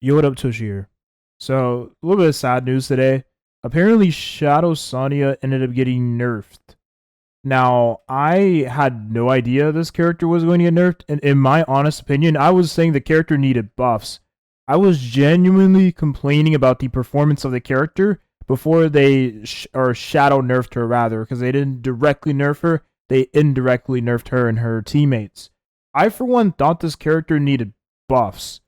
Yo, what up, Tush here? So, a little bit of sad news today. Apparently, Shadow Sonia ended up getting nerfed. Now, I had no idea this character was going to get nerfed, and in my honest opinion, I was saying the character needed buffs. I was genuinely complaining about the performance of the character before they shadow nerfed her, rather, because they didn't directly nerf her, they indirectly nerfed her and her teammates. I, for one, thought this character needed buffs.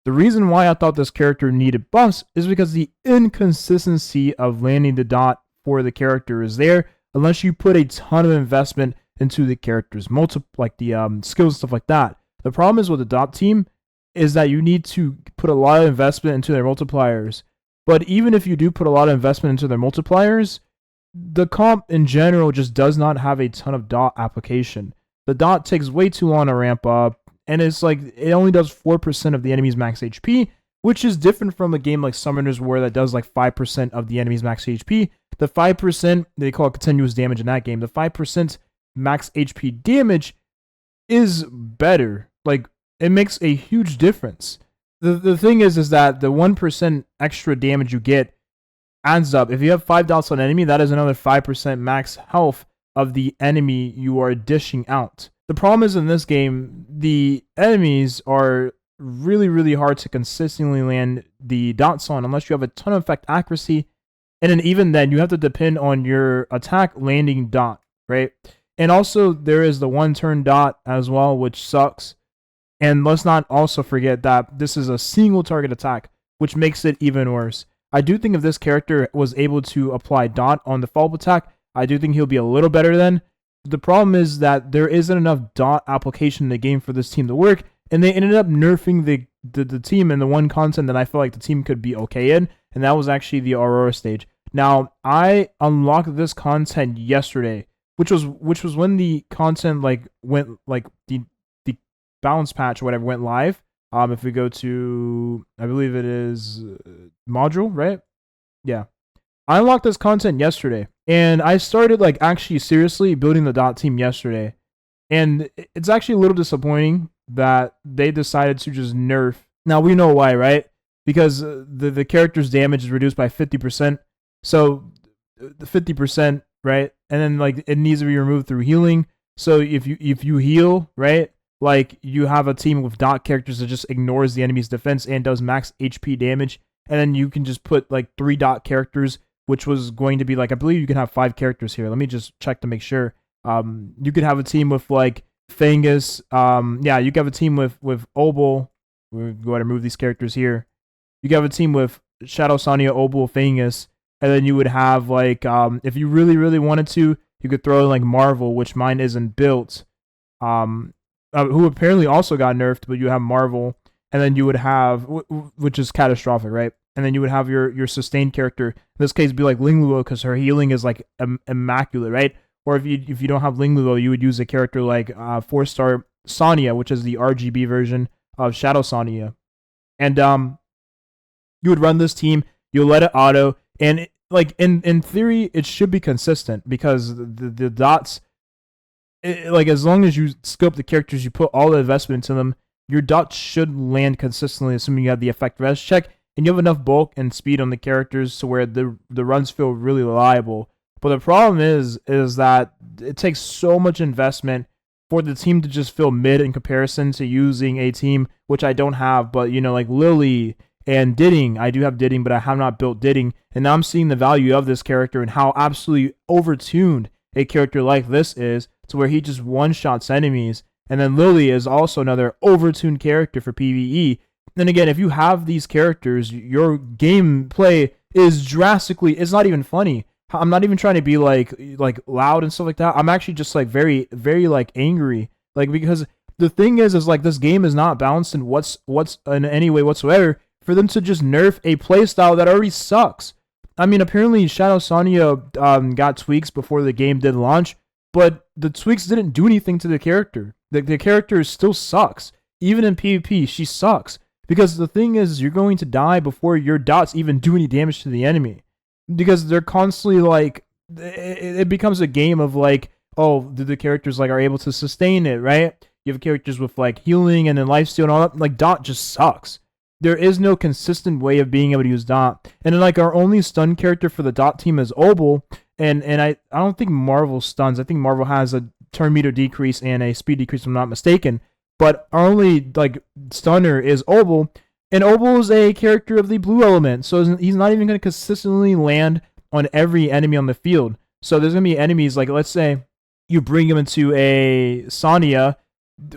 The reason why I thought this character needed buffs is because the inconsistency of landing the dot for the character is there unless you put a ton of investment into the character's like the skills and stuff like that. The problem is with the dot team is that you need to put a lot of investment into their multipliers. But even if you do put a lot of investment into their multipliers, the comp in general just does not have a ton of dot application. The dot takes way too long to ramp up, and it's like it only does 4% of the enemy's max HP, which is different from a game like Summoners where that does like 5% of the enemy's max HP. The 5%, they call it continuous damage in that game, the 5% max HP damage is better. Like, it makes a huge difference. The thing is that the 1% extra damage you get adds up. If you have 5 dots on an enemy, that is another 5% max health of the enemy you are dishing out. The problem is in this game, the enemies are really hard to consistently land the dots on unless you have a ton of effect accuracy. And then even then, you have to depend on your attack landing dot, right? And also, there is the one turn dot as well, which sucks. And let's not also forget that this is a single target attack, which makes it even worse. I do think if this character was able to apply dot on the follow-up attack, I do think he'll be a little better then. The problem is that there isn't enough dot application in the game for this team to work, and they ended up nerfing the team in the one content that I feel like the team could be okay in, and that was actually the Aurora stage. Now, I unlocked this content yesterday, which was when the content went the balance patch or whatever went live. If we go to, I believe it is module, right? Yeah. I unlocked this content yesterday, and I started actually seriously building the dot team yesterday. And it's actually a little disappointing that they decided to just nerf. Now we know why, right? Because the character's damage is reduced by 50%. So the 50%, right? And then it needs to be removed through healing. So if you heal, right? You have a team with dot characters that just ignores the enemy's defense and does max HP damage. And then you can just put 3 dot characters, which was going to be I believe you can have 5 characters here. Let me just check to make sure. You could have a team with Fangus. Yeah, you could have a team with Obel. We'll go ahead and move these characters here. You could have a team with Shadow Sonia, Obel, Fangus. And then you would have if you really wanted to, you could throw in Marvel, which mine isn't built. Who apparently also got nerfed, but you have Marvel, and then you would have, which is catastrophic, right? And then you would have your sustained character. In this case, be Lingluo, because her healing is immaculate, right? Or if you don't have Lingluo, you would use a character 4-star Sonia, which is the RGB version of Shadow Sonia, and you would run this team. You'll let it auto, and in theory, it should be consistent because the dots. As long as you scope the characters, you put all the investment into them, your dots should land consistently, assuming you have the effect res check, and you have enough bulk and speed on the characters to where the runs feel really reliable. But the problem is that it takes so much investment for the team to just feel mid in comparison to using a team, which I don't have, but Lily and Didding. I do have Didding, but I have not built Didding, and now I'm seeing the value of this character and how absolutely overtuned a character like this is, to where he just one-shots enemies. And then Lily is also another overtuned character for PvE. And again, if you have these characters, your gameplay is drastically, it's not even funny. I'm not even trying to be loud and stuff like that. I'm actually just very angry. Because the thing is this game is not balanced in what's in any way whatsoever for them to just nerf a playstyle that already sucks. I mean, apparently Shadow Sonia got tweaks before the game did launch, but the tweaks didn't do anything to the character. The character still sucks. Even in PvP, she sucks. Because the thing is, you're going to die before your dots even do any damage to the enemy. Because they're constantly it becomes a game of oh, the characters are able to sustain it, right? You have characters with healing and then lifesteal and all that. Dot just sucks. there is no consistent way of being able to use dot. And then like our only stun character for the dot team is Obel, and I don't think Marvel stuns. I think Marvel has a turn meter decrease and a speed decrease, if I'm not mistaken. But our only like stunner is Obel, and Obel is a character of the blue element, so he's not even going to consistently land on every enemy on the field. So there's going to be enemies like, let's say you bring him into a Sonia,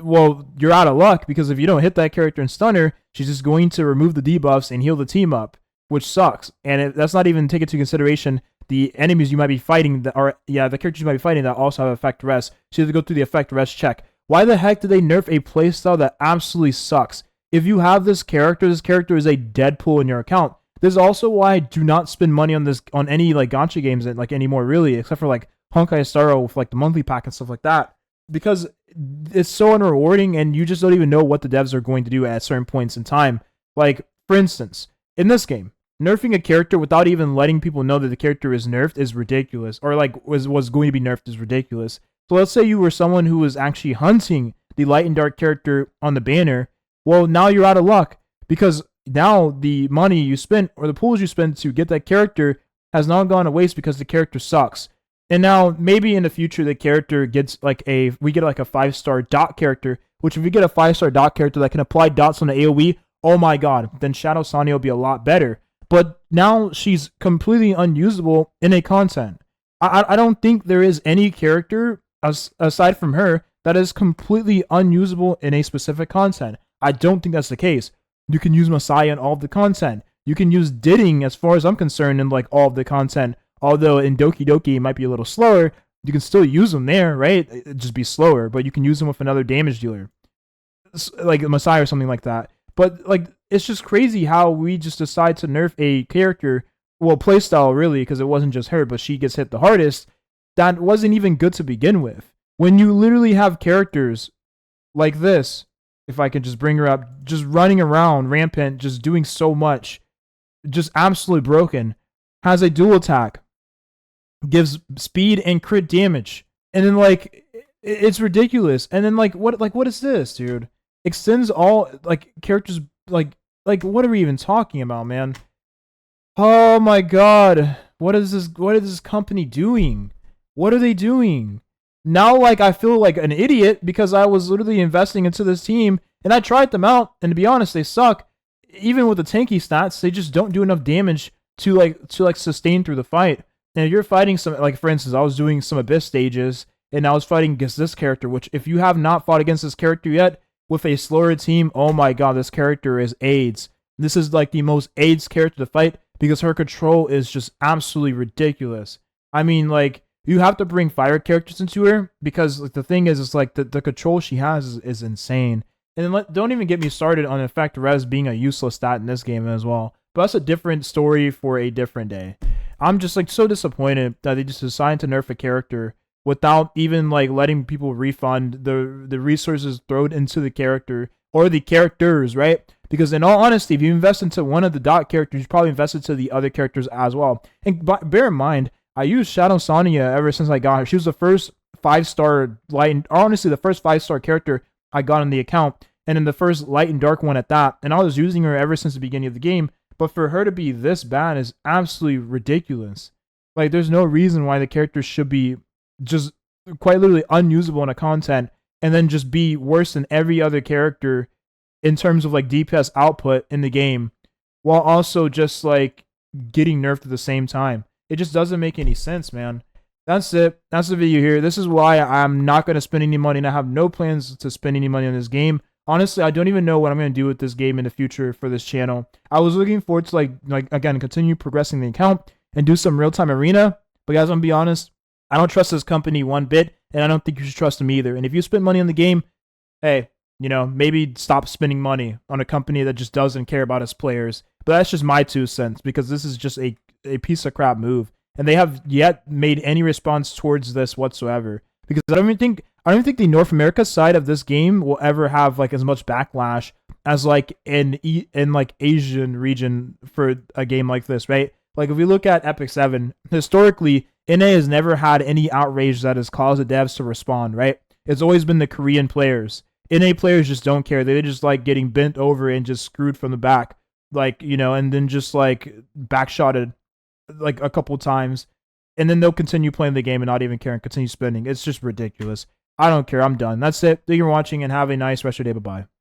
well, you're out of luck because if you don't hit that character and stun her, she's just going to remove the debuffs and heal the team up, which sucks. And that's not even taking into consideration the enemies you might be fighting that are, the characters you might be fighting that also have effect rest. So you have to go through the effect rest check. Why the heck did they nerf a playstyle that absolutely sucks? If you have this character is a Deadpool in your account. This is also why I do not spend money on this on any like gacha games like anymore, really, except for like Honkai Star Rail with like the monthly pack and stuff like that, because it's so unrewarding and you just don't even know what the devs are going to do at certain points in time. Like, for instance, in this game, nerfing a character without even letting people know that the character is nerfed is ridiculous, or like was going to be nerfed is ridiculous. So let's say you were someone who was actually hunting the light and dark character on the banner. Well, now you're out of luck because now the money you spent or the pools you spent to get that character has now gone to waste because the character sucks. And now maybe in the future the character gets we get like a 5-star dot character, which if we get a 5-star dot character that can apply dots on the AoE, oh my god, then Shadow Sonia will be a lot better. But now she's completely unusable in a content. I don't think there is any character aside from her that is completely unusable in a specific content. I don't think that's the case. You can use Messiah in all of the content. You can use Didding, as far as I'm concerned, in like all of the content. Although in Doki Doki it might be a little slower, you can still use them there, right? It'd just be slower, but you can use them with another damage dealer, like Messiah or something like that. But like, it's just crazy how we just decide to nerf a character, well, playstyle really, because it wasn't just her, but she gets hit the hardest. That wasn't even good to begin with. When you literally have characters like this, if I could just bring her up, just running around rampant, just doing so much, just absolutely broken, has a dual attack, gives speed and crit damage, and then like it's ridiculous. And then what is this, dude? Extends all like characters like what are we even talking about, man? Oh my god, what is this company doing? What are they doing? Now, like, I feel like an idiot because I was literally investing into this team and I tried them out, and to be honest, they suck. Even with the tanky stats, they just don't do enough damage to sustain through the fight. And if you're fighting some, like, for instance, I was doing some Abyss stages and I was fighting against this character, which if you have not fought against this character yet with a slower team, oh my god, this character is AIDS. This is like the most AIDS character to fight because her control is just absolutely ridiculous. I mean, like, you have to bring fire characters into her because like, the thing is, it's like the control she has is insane. And then don't even get me started on effect res being a useless stat in this game as well. But that's a different story for a different day. I'm just like so disappointed that they just decided to nerf a character without even like letting people refund the resources thrown into the character or the characters, right? Because in all honesty, if you invest into one of the dot characters, you probably invest into the other characters as well. And bear in mind, I used Shadow Sonia ever since I got her. She was the first 5-star light, or honestly, the first 5-star character I got on the account, and then the first light and dark one at that. And I was using her ever since the beginning of the game. But for her to be this bad is absolutely ridiculous. Like, there's no reason why the character should be just quite literally unusable in a content, and then just be worse than every other character in terms of like DPS output in the game, while also just like getting nerfed at the same time. It just doesn't make any sense, man. That's it. That's the video here. This is why I'm not going to spend any money, and I have no plans to spend any money on this game. Honestly, I don't even know what I'm going to do with this game in the future for this channel. I was looking forward to, like again, continue progressing the account and do some real-time arena. But guys, I'm going to be honest, I don't trust this company one bit, and I don't think you should trust them either. And if you spend money on the game, hey, you know, maybe stop spending money on a company that just doesn't care about its players. But that's just my 2 cents, because this is just a piece of crap move. And they have yet made any response towards this whatsoever. Because I don't even think the North America side of this game will ever have like as much backlash as like in like Asian region for a game like this, right? Like if we look at Epic 7, historically, NA has never had any outrage that has caused the devs to respond, right? It's always been the Korean players. NA players just don't care. They just like getting bent over and just screwed from the back. like, and then just like backshotted like a couple times, and then they'll continue playing the game and not even care and continue spending. It's just ridiculous. I don't care. I'm done. That's it. Thank you for watching and have a nice rest of your day. Bye bye.